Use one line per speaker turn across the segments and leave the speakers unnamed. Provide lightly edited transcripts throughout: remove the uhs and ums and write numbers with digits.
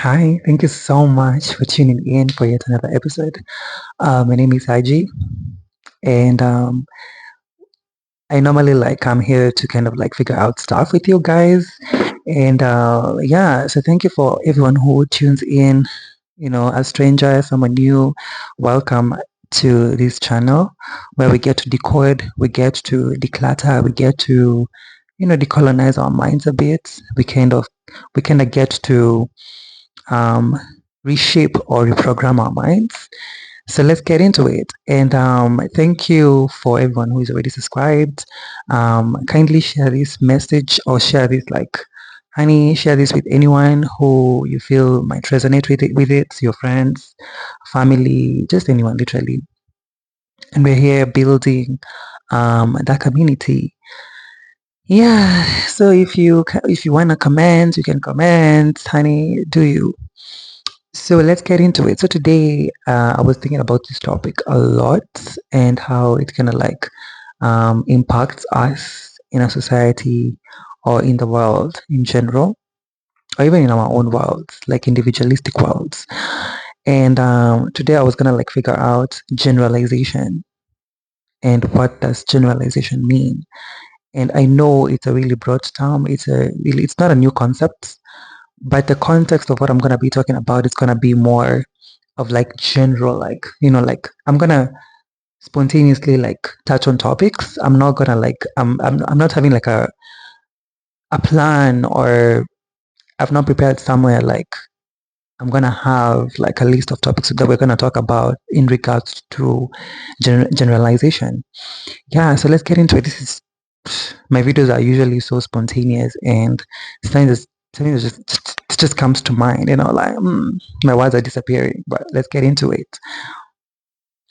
Hi, thank you so much for tuning in for yet another episode. My name is Haji, and I normally come here to kind of figure out stuff with you guys. And yeah, so thank you for everyone who tunes in. A stranger, someone new, welcome to this channel where we get to decode, we get to declutter, we get to decolonize our minds a bit. We kind of get to um, reshape or reprogram our minds. So let's get into it. And thank you for everyone who is already subscribed. Kindly share this message or share this honey, share this with anyone who you feel might resonate with it, your friends, family, just anyone literally. And we're here building that community. Yeah. So if you wanna comment, you can comment, honey. Do you? So let's get into it. So today, I was thinking about this topic a lot and how it kind of impacts us in a society or in the world in general, or even in our own worlds, like individualistic worlds. And today I was gonna figure out generalization and what does generalization mean. And I know it's a really broad term. It's not a new concept, but the context of what I'm gonna be talking about is gonna be more of general, I'm gonna spontaneously touch on topics. I'm not gonna I'm not having a plan, or I've not prepared somewhere I'm gonna have a list of topics that we're gonna talk about in regards to generalization. Yeah, so let's get into it. This is My videos are usually so spontaneous, and something that just comes to mind, my words are disappearing, but let's get into it.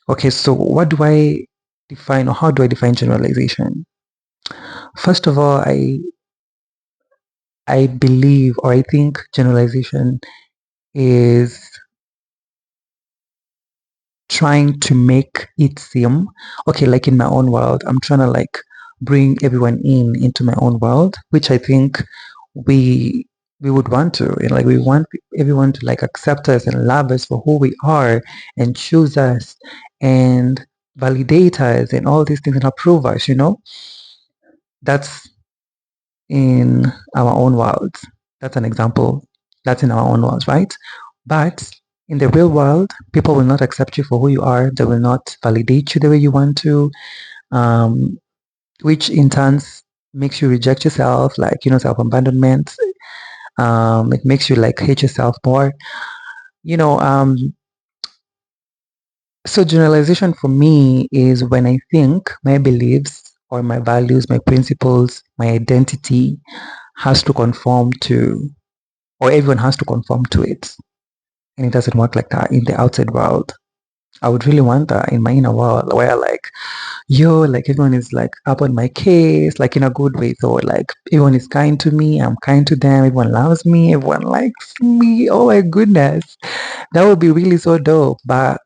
Okay, so what do I define, or how do I define generalization? First of all, I believe, or I think generalization is trying to make it seem okay. Like in my own world, I'm trying to bring everyone into my own world, which I think we we would want to, and we want everyone to accept us and love us for who we are, and choose us, and validate us, and all these things, and approve us. That's in our own worlds. That's an example. That's in our own worlds, right? But in the real world, people will not accept you for who you are. They will not validate you the way you want to, um, which in turns makes you reject yourself, self-abandonment. It makes you hate yourself more. You know, um, so generalization for me is when I think my beliefs or my values, my principles, my identity has to conform to, or everyone has to conform to it. And it doesn't work like that in the outside world. I would really want that in my inner world where everyone is up on my case, in a good way. So everyone is kind to me, I'm kind to them, everyone loves me, everyone likes me. Oh my goodness. That would be really so dope. But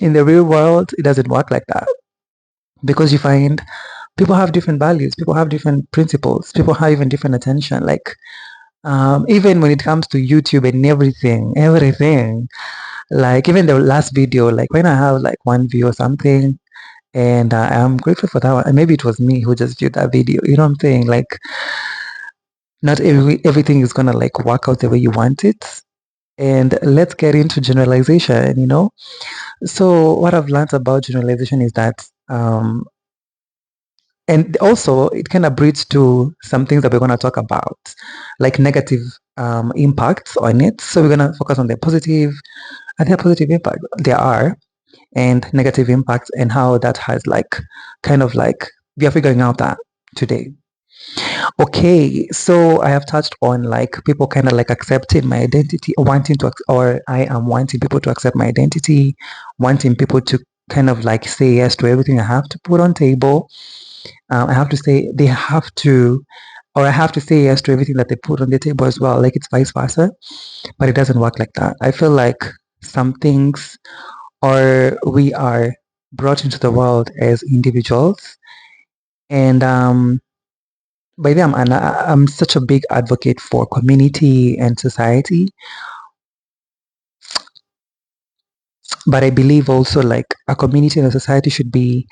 in the real world, it doesn't work like that. Because you find people have different values, people have different principles, people have even different attention. Even when it comes to YouTube and everything, even the last video, when I have one view or something, and I'm grateful for that one. And maybe it was me who just viewed that video. You know what I'm saying? Not everything is gonna work out the way you want it. And let's get into generalization. So what I've learned about generalization is that and also it kind of breeds to some things that we're going to talk about, like negative impacts on it. So we're going to focus on the positive, and the positive impact there are, and negative impacts, and how that has we are figuring out that today. Okay, so I have touched on people kind of accepting my identity, or or I am wanting people to accept my identity, wanting people to kind of say yes to everything I have to put on table. I have to say they have to, or I have to say yes to everything that they put on the table as well. Like it's vice versa, but it doesn't work like that. I feel like some things, or we are brought into the world as individuals, and By the way, I'm such a big advocate for community and society, but I believe also like a community and a society should be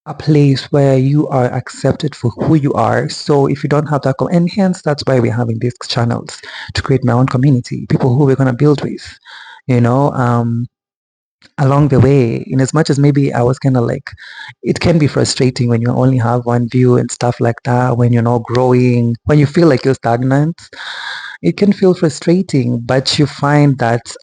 a place where you are accepted for who you are. So if you don't have that, and hence that's why we're having these channels to create my own community, people who we're gonna build with, you know. Along the way, in as much as maybe I was kind of like, it can be frustrating when you only have one view and stuff like that, when you're not growing, when you feel like you're stagnant. It can feel frustrating, but you find that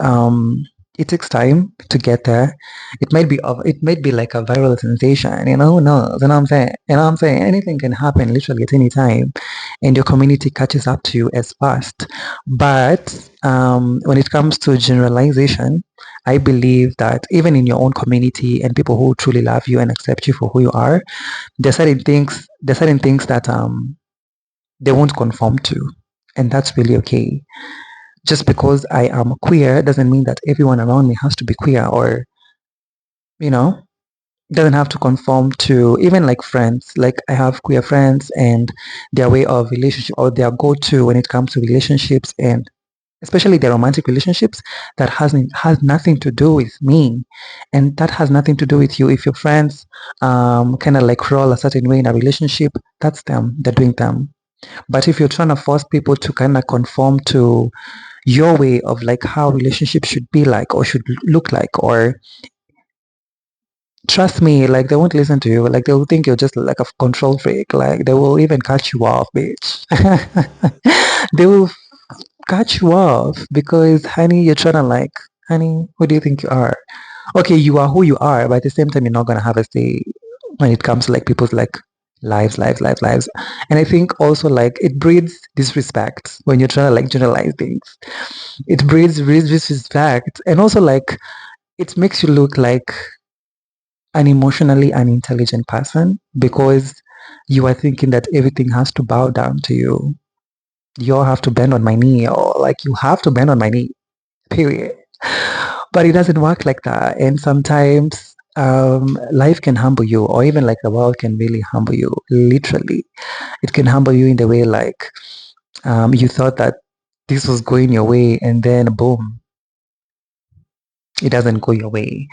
it takes time to get there. It might be like a viral sensation, no, you know what I'm saying? You know what I'm saying? Anything can happen literally at any time, and your community catches up to you as fast. But when it comes to generalization, I believe that even in your own community and people who truly love you and accept you for who you are, there's certain things that they won't conform to, and that's really okay. Just because I am queer doesn't mean that everyone around me has to be queer, or you know doesn't have to conform to, even like friends. Like I have queer friends, and their way of relationship, or their go-to when it comes to relationships, and especially their romantic relationships, that has nothing to do with me, and that has nothing to do with you. If your friends kind of like roll a certain way in a relationship, that's them, they're doing them. But if you're trying to force people to kind of conform to your way of like how relationships should be like or should look like, or trust me, like they won't listen to you. Like they will think you're just like a control freak. Like they will even cut you off, bitch. They will cut you off because, honey, you're trying to like, honey, who do you think you are? Okay, you are who you are, but at the same time, you're not gonna have a say when it comes to like people's like lives. And I think also like it breeds disrespect when you're trying to like generalize things. It breeds disrespect, and also like it makes you look like an emotionally unintelligent person because you are thinking that everything has to bow down to you. You all have to bend on my knee, or like you have to bend on my knee, period. But it doesn't work like that. And sometimes life can humble you, or even like the world can really humble you. Literally, it can humble you in the way like you thought that this was going your way, and then boom, it doesn't go your way.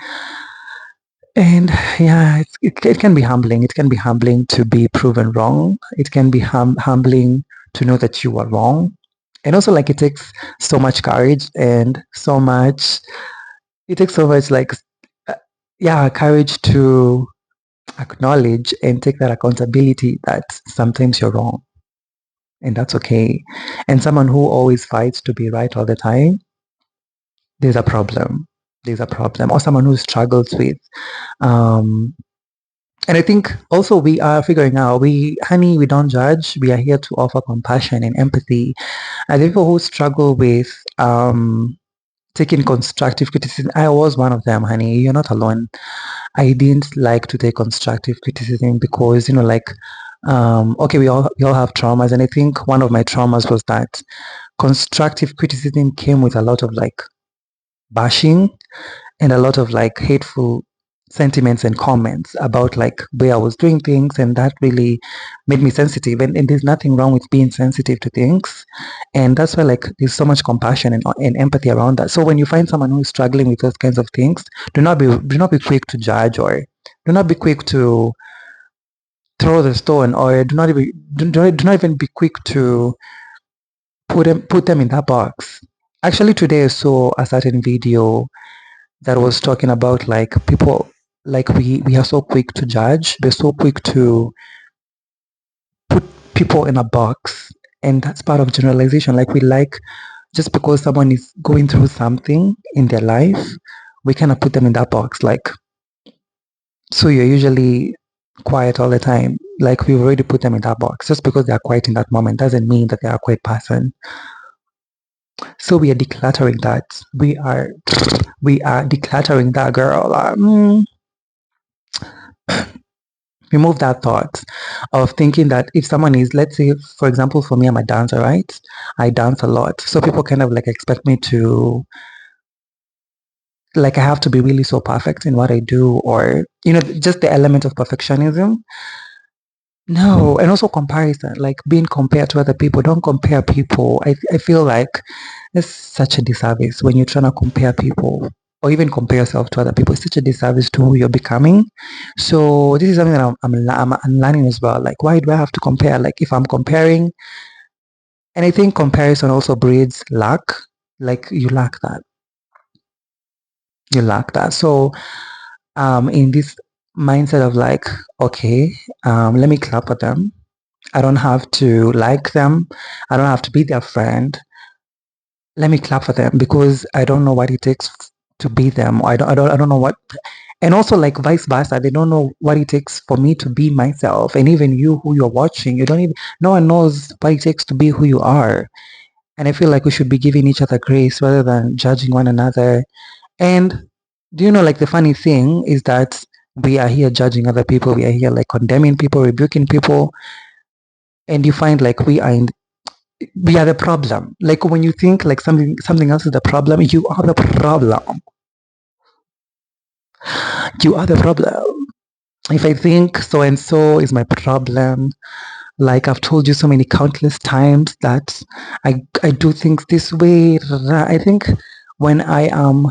And yeah, it can be humbling. It can be humbling to be proven wrong. It can be humbling to know that you are wrong. And also, like, it takes so much courage and so much, it takes so much, like, uh, yeah, courage to acknowledge and take that accountability that sometimes you're wrong. And that's okay. And someone who always fights to be right all the time, there's a problem. There's a problem. Or someone who struggles with, um, and I think also we are figuring out, honey, we don't judge. We are here to offer compassion and empathy. And the people who struggle with taking constructive criticism, I was one of them, honey. You're not alone. I didn't like to take constructive criticism because, like, okay, we all have traumas, and I think one of my traumas was that constructive criticism came with a lot of like bashing and a lot of like hateful sentiments and comments about like where I was doing things, and that really made me sensitive. And there's nothing wrong with being sensitive to things, and that's why like there's so much compassion and empathy around that. So when you find someone who is struggling with those kinds of things, do not be quick to judge, or do not be quick to throw the stone, or do not even be quick to put them in that box. Actually, today I saw a certain video that was talking about like people, like we are so quick to judge, we're so quick to put people in a box, and that's part of generalization. Like we like, just because someone is going through something in their life, we kind of put them in that box. Like, so you're usually quiet all the time, like we've already put them in that box. Just because they are quiet in that moment doesn't mean that they are a quiet person. So we are decluttering that. We are decluttering that, girl. Remove that thought of thinking that if someone is, let's say, for example, for me, I'm a dancer, right? I dance a lot. So people kind of like expect me to, like, I have to be really so perfect in what I do, or, just the element of perfectionism. No, and also comparison, like being compared to other people. Don't compare people. I feel like it's such a disservice when you're trying to compare people or even compare yourself to other people. It's such a disservice to who you're becoming. So this is something that I'm learning as well. Like, why do I have to compare? Like, if I'm comparing, and I think comparison also breeds lack. Like, you lack that. You lack that. So, in this mindset of like, okay, let me clap at them. I don't have to like them. I don't have to be their friend. Let me clap for them because I don't know what it takes to be them. Or I don't know what, and also like vice versa. They don't know what it takes for me to be myself. And even you, who you're watching, you don't even, no one knows what it takes to be who you are. And I feel like we should be giving each other grace rather than judging one another. And do you know, like the funny thing is that we are here judging other people. We are here like condemning people, rebuking people. And you find like we are the problem. Like when you think like something else is the problem, you are the problem. You are the problem. If I think so and so is my problem, like I've told you so many countless times that I do things this way. I think when I am,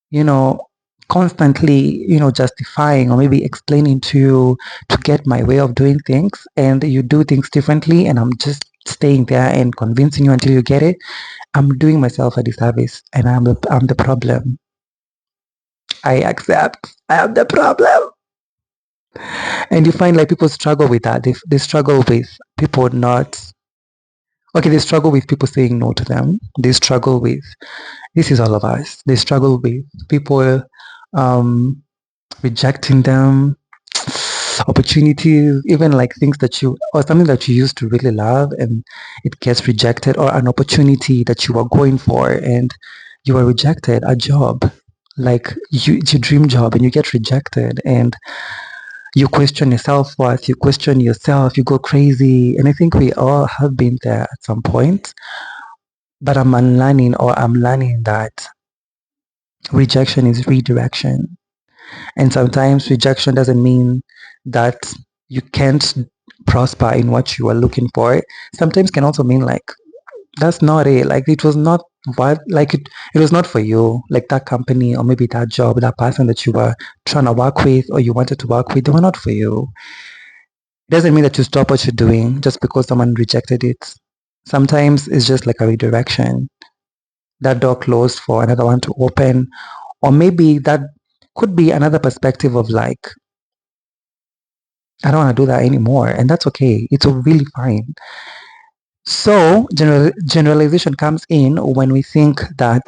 you know, constantly, justifying or maybe explaining to get my way of doing things, and you do things differently, and I'm just staying there and convincing you until you get it, I'm doing myself a disservice, and I'm the problem. I accept I am the problem. And you find like people struggle with that. They struggle with people not okay, they struggle with people saying no to them. They struggle with this is all of us. They struggle with people um rejecting them, opportunities, even like things that you or something that you used to really love and it gets rejected, or an opportunity that you were going for and you were rejected, a job. Like it's your dream job and you get rejected and you question your self-worth, you question yourself, you go crazy. And I think we all have been there at some point. But I'm learning that rejection is redirection. And sometimes rejection doesn't mean that you can't prosper in what you are looking for. Sometimes can also mean like that's not it. Like it was not what like it was not for you. Like that company or maybe that job, that person that you were trying to work with or you wanted to work with, they were not for you. It doesn't mean that you stop what you're doing just because someone rejected it. Sometimes it's just like a redirection. That door closed for another one to open. Or maybe that could be another perspective of like, I don't want to do that anymore. And that's okay. It's really fine. So generalization comes in when we think that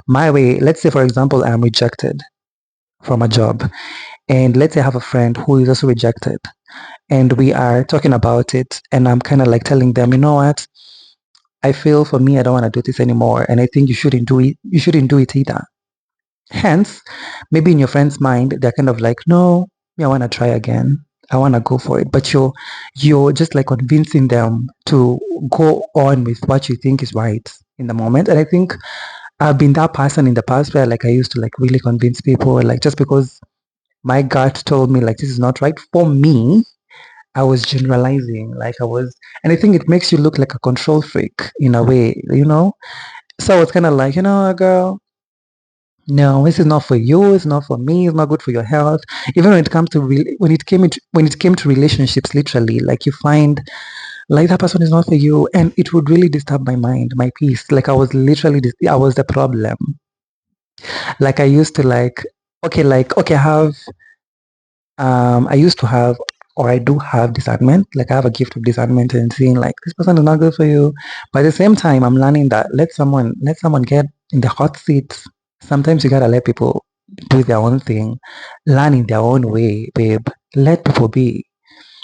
my way, let's say, for example, I'm rejected from a job. And let's say I have a friend who is also rejected. And we are talking about it. And I'm kind of like telling them, you know what? I feel for me, I don't want to do this anymore. And I think you shouldn't do it. You shouldn't do it either. Hence, maybe in your friend's mind, they're kind of like, no, I want to try again. I want to go for it. But you're just like convincing them to go on with what you think is right in the moment. And I think I've been that person in the past where like I used to like really convince people, like just because my gut told me like this is not right for me, I was generalizing. Like I was, and I think it makes you look like a control freak in a way. So it's kind of like, girl, no, this is not for you. It's not for me. It's not good for your health. Even when it comes to when it came to relationships, literally, like you find like that person is not for you, and it would really disturb my mind, my peace. Like I was literally, I was the problem. Like I used to okay, I used to have, or I do have discernment. Like I have a gift of discernment and seeing like this person is not good for you. But at the same time, I'm learning that let someone get in the hot seats. Sometimes you gotta let people do their own thing, learn in their own way, babe. Let people be.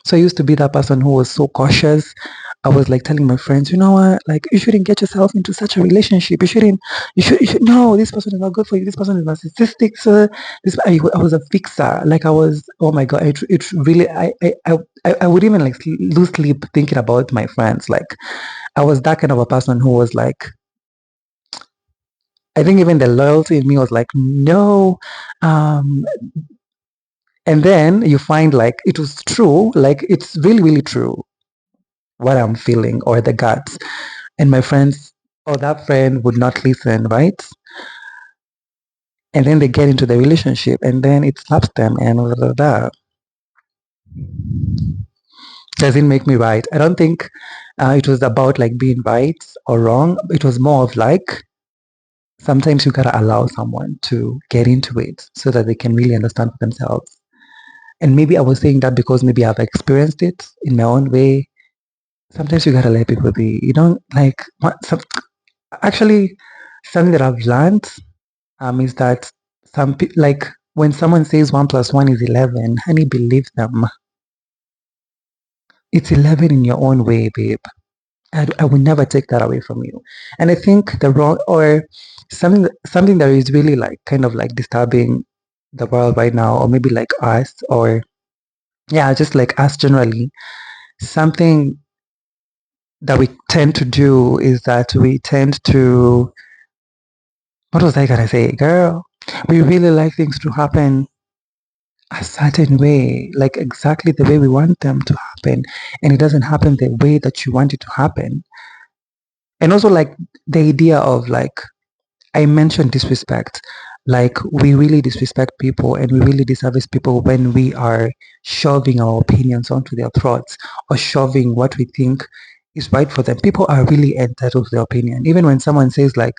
So I used to be that person who was so cautious. I was like telling my friends, you know what, like you shouldn't get yourself into such a relationship. You should, no, this person is not good for you. This person is narcissistic. So I was a fixer. Like I was, oh my God, it really, I would even like lose sleep thinking about my friends. Like I was that kind of a person who was like, I think even the loyalty in me was like, no, um, And then you find like it was true, like it's really, really true what I'm feeling or the guts. And my friends or that friend would not listen, right? And then they get into the relationship and then it slaps them and blah, blah, blah. Doesn't make me right. I don't think it was about like being right or wrong. It was more of like sometimes you gotta allow someone to get into it so that they can really understand for themselves. And maybe I was saying that because maybe I've experienced it in my own way. Sometimes you gotta let people be. You don't like actually something that I've learned is that like when someone says 1 plus 1 is 11, honey, believe them. It's 11 in your own way, babe. I will never take that away from you. And I think the wrong or something that is really like kind of like disturbing the world right now, or maybe like us, or yeah, just like us generally, something that we tend to do is that we tend to, what was I gonna say, girl? We really like things to happen a certain way, like exactly the way we want them to happen, and it doesn't happen the way that you want it to happen. And also like the idea of like I mentioned disrespect. Like we really disrespect people and we really disservice people when we are shoving our opinions onto their throats or shoving what we think is right for them. People are really entitled to their opinion. Even when someone says like,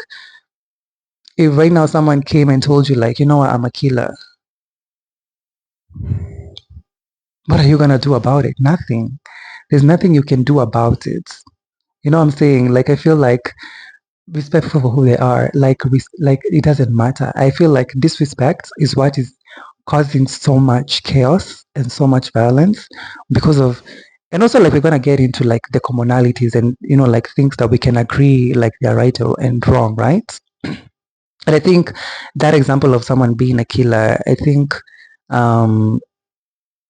if right now someone came and told you like, you know what, I'm a killer, what are you gonna do about it? Nothing. There's nothing you can do about it. You know what I'm saying? Like I feel like respectful for who they are, like it doesn't matter. I feel like disrespect is what is causing so much chaos and so much violence because of, and also like we're gonna get into like the commonalities and like things that we can agree like they're right and wrong, right? And I think that example of someone being a killer, I think um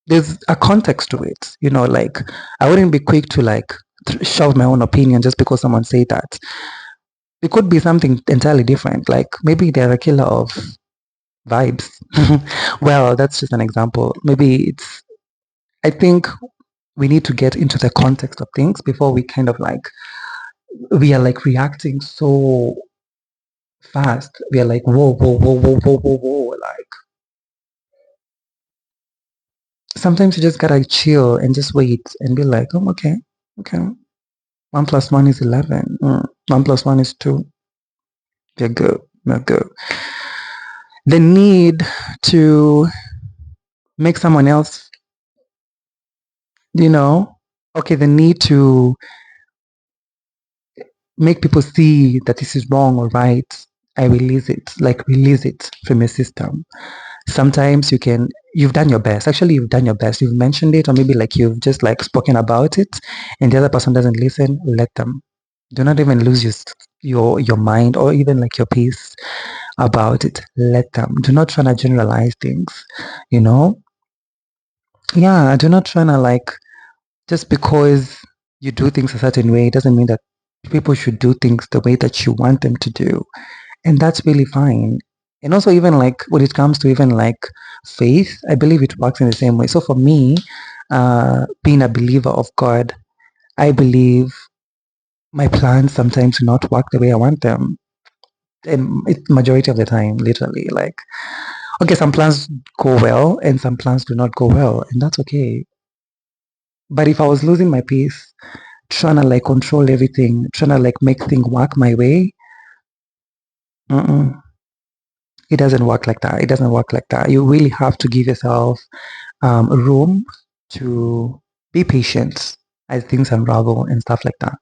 there's a context to it, like I wouldn't be quick to like shove my own opinion just because someone said that. It could be something entirely different. Like maybe they're a killer of vibes. Well, that's just an example. Maybe I think we need to get into the context of things before we kind of like, we are like reacting so fast. We are like, whoa, whoa, whoa, whoa, whoa, whoa, whoa. Like sometimes you just gotta chill and just wait and be like, oh, okay, okay. 1 plus 1 is 11. 1 plus 1 is 2. We're good. We're good. The need to make someone else, you know, okay, the need to make people see that this is wrong or right, I release it from your system. Sometimes you've done your best. Actually, you've done your best. You've mentioned it, or maybe like you've just like spoken about it, and the other person doesn't listen. Let them. Do not even lose your mind or even like your peace about it. Let them. Do not try to generalize things. You know. Yeah. Do not try to like just because you do things a certain way doesn't mean that people should do things the way that you want them to do. And that's really fine. And also even like when it comes to even like faith, I believe it works in the same way. So for me, being a believer of God, I believe my plans sometimes do not work the way I want them. And it's majority of the time, literally. Like, okay, some plans go well and some plans do not go well, and that's okay. But if I was losing my peace, trying to like control everything, trying to like make things work my way, mm-mm, it doesn't work like that. It doesn't work like that. You really have to give yourself room to be patient as things unravel and stuff like that.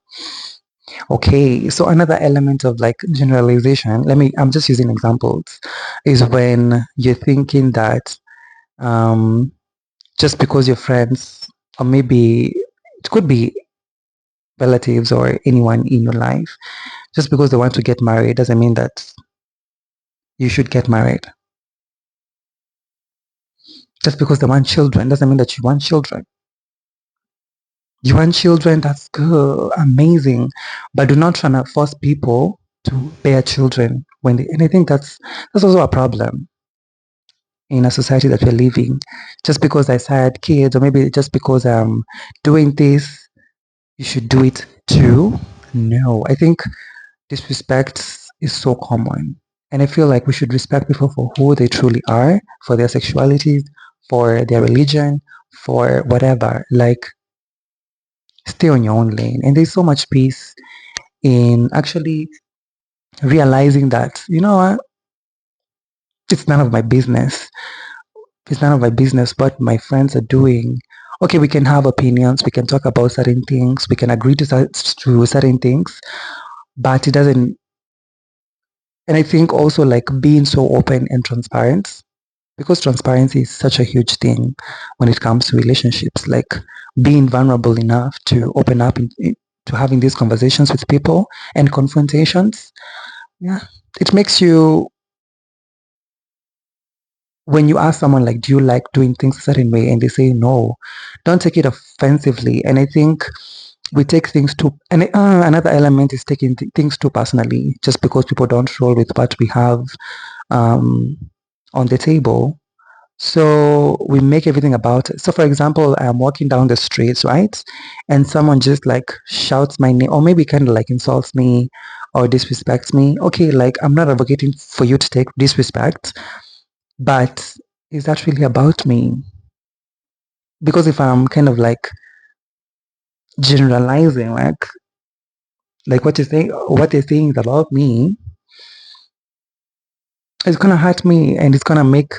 Okay, so another element of like generalization, I'm just using examples, is when you're thinking that um, just because you're friends, or maybe it could be relatives or anyone in your life, just because they want to get married doesn't mean that you should get married. Just because they want children doesn't mean that you want children. You want children, that's good, amazing. But do not try to force people to bear children and I think that's also a problem. in a society that we're living. Just because I had kids, or maybe just because I'm doing this, you should do it too. No, I think disrespect is so common. And I feel like we should respect people for who they truly are, for their sexuality, for their religion, for whatever. Like, stay on your own lane. And there's so much peace in actually realizing that, you know what, it's none of my business. It's none of my business what my friends are doing. Okay, we can have opinions, we can talk about certain things, we can agree to certain things, but it doesn't. And I think also like being so open and transparent, because transparency is such a huge thing when it comes to relationships, like being vulnerable enough to open up to having these conversations with people and confrontations. Yeah, it makes you, when you ask someone like, do you like doing things a certain way, and they say no, don't take it offensively. And I think we take things too, and another element is taking things too personally, just because people don't roll with what we have um, on the table. So we make everything about it. So for example, I'm walking down the streets, right? And someone just like shouts my name, or maybe kind of like insults me or disrespects me. Okay, like I'm not advocating for you to take disrespect, but is that really about me? Because if I'm kind of like generalizing, like what they're saying is about me, it's gonna hurt me and it's gonna make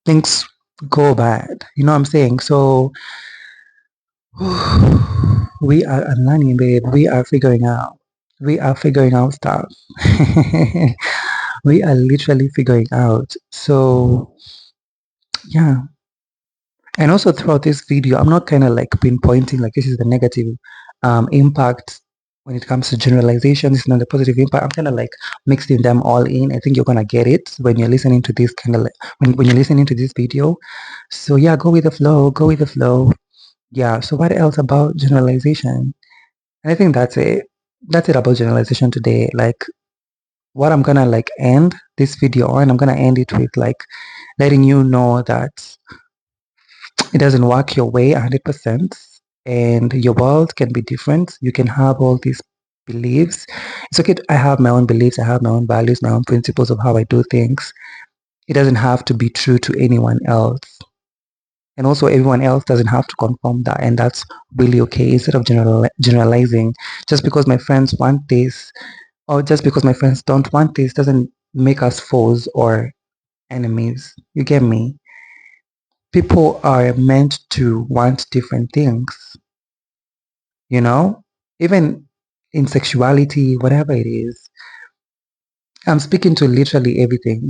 things go bad. You know what I'm saying? So I'm learning, babe. We are figuring out. We are figuring out stuff. We are literally figuring out. So yeah. And also throughout this video, I'm not kind of like pinpointing like this is the negative impact when it comes to generalization. This is not the positive impact. I'm kind of like mixing them all in. I think you're gonna get it when you're listening to this kind of like when you're listening to this video. So yeah, go with the flow. Go with the flow. Yeah. So what else about generalization? And I think that's it. That's it about generalization today. Like what I'm gonna like end this video on, I'm gonna end it with like letting you know that it doesn't work your way 100%, and your world can be different. You can have all these beliefs. It's okay. I have my own beliefs. I have my own values, my own principles of how I do things. It doesn't have to be true to anyone else. And also everyone else doesn't have to confirm that, and that's really okay. Instead of generalizing, just because my friends want this, or just because my friends don't want this, doesn't make us foes or enemies. You get me? People are meant to want different things, you know? Even in sexuality, whatever it is. I'm speaking to literally everything.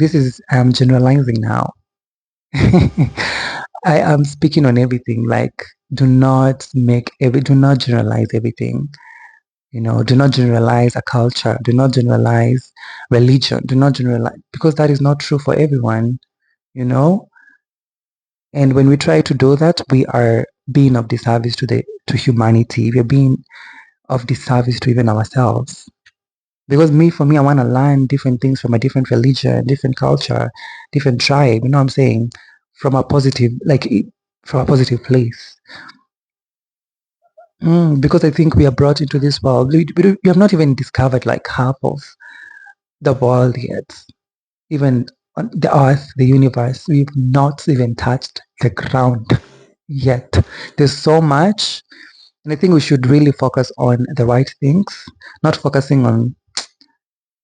I'm generalizing now. I am speaking on everything. Like, do not generalize everything. You know, do not generalize a culture. Do not generalize religion. Do not generalize, because that is not true for everyone, you know? And when we try to do that, we are being of disservice to humanity. We're being of disservice to even ourselves. Because for me, I want to learn different things from a different religion, different culture, different tribe. You know what I'm saying? From a positive, from a positive place. Because I think we are brought into this world. We have not even discovered like half of the world yet. Even on the earth, the universe, we've not even touched the ground yet. There's so much. And I think we should really focus on the right things, not focusing on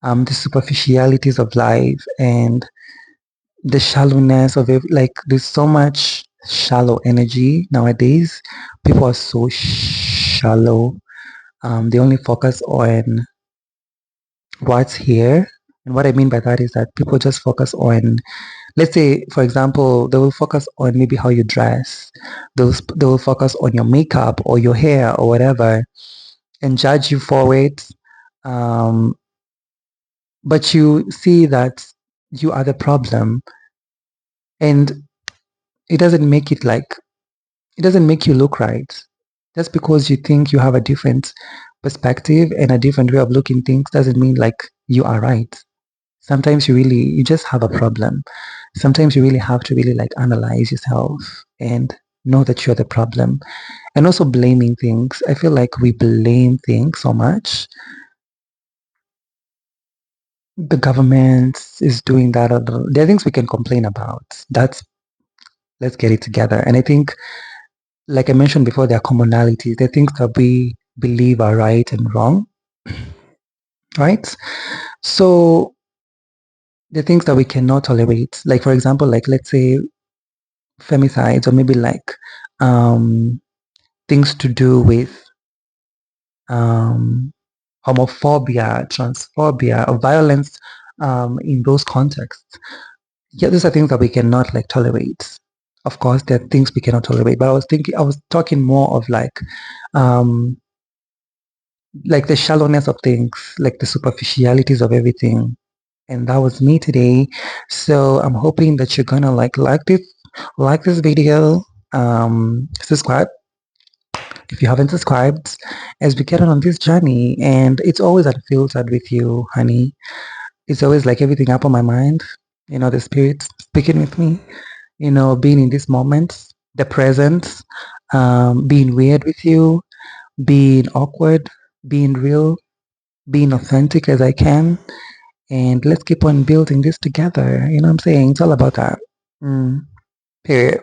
the superficialities of life and the shallowness of it. Like, there's so much shallow energy nowadays. People are so shallow. They only focus on what's here. And what I mean by that is that people just focus on, let's say, for example, they will focus on maybe how you dress. They will focus on your makeup or your hair or whatever and judge you for it. Um, but you see that you are the problem, and it doesn't make it like, it doesn't make you look right. Just because you think you have a different perspective and a different way of looking things doesn't mean like you are right. Sometimes you just have a problem. Sometimes you really have to really like analyze yourself and know that you're the problem. And also blaming things. I feel like we blame things so much. The government is doing that. There are things we can complain about. That's let's get it together. And I think, like I mentioned before, there are commonalities. There are things that we believe are right and wrong, right? So the things that we cannot tolerate, like for example, like let's say femicides, or maybe like um, things to do with um, homophobia, transphobia, or violence in those contexts. Yeah, these are things that we cannot like tolerate. Of course, there are things we cannot tolerate. But I was talking more of um, like the shallowness of things, like the superficialities of everything. And that was me today. So I'm hoping that you're gonna like this video. Subscribe if you haven't subscribed, as we get on this journey. And it's always unfiltered with you, honey. It's always like everything up on my mind. The spirit speaking with me. Being in this moment, the present, being weird with you, being awkward, being real, being authentic as I can. And let's keep on building this together. You know what I'm saying? It's all about that. Period.